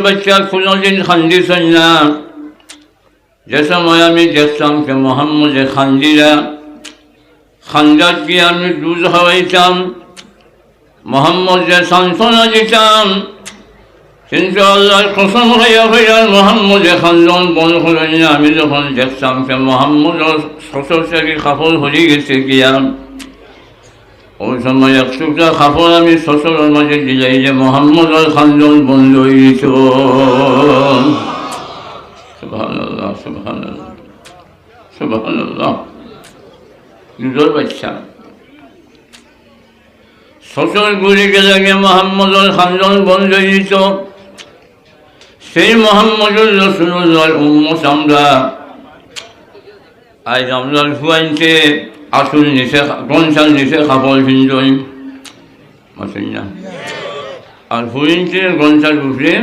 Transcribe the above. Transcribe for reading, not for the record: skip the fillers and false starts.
বাচ্চা কোনোদিন খান্দিছেন না। যে সময় আমি দেখতাম যে মোহাম্মদে খান্দিরা, খান্দাত গিয়ে আমি দুধ খাওয়াইতাম, মোহাম্মদে সান্ত্বনা দিতাম। কিন্তু আল্লাহর কসম হইয়া হইয়া মোহাম্মদে খান্দন বন্ধ করেন না। আমি যখন দেখতাম যে মোহাম্মদের শ্বশুরসারি কাপড় হয়ে গেছে গিয়া, ওই সময় এক টুকরা কাপড় আমি শ্বশুরের মাঝে দিলাই যে মোহাম্মদের খান্দন বন্ধ হয়ে গেছে। সুবহানাল্লাহ, সুবহানাল্লাহ, সুবহানাল্লাহ। দুধের বাচ্চা শ্বশুর গুলি গেলে গিয়ে মোহাম্মদের খান্দন বন্ধ হয়ে যেত। সেই মোহাম্মদুর রাসূলুল্লাহর উম্মত আমরা। আজ আমরা ফুয়াইনতে আসল নিচে গঞ্চার নিচে কাপড় পিন্ধই, আর ফুইনতে গঞ্চার উপরে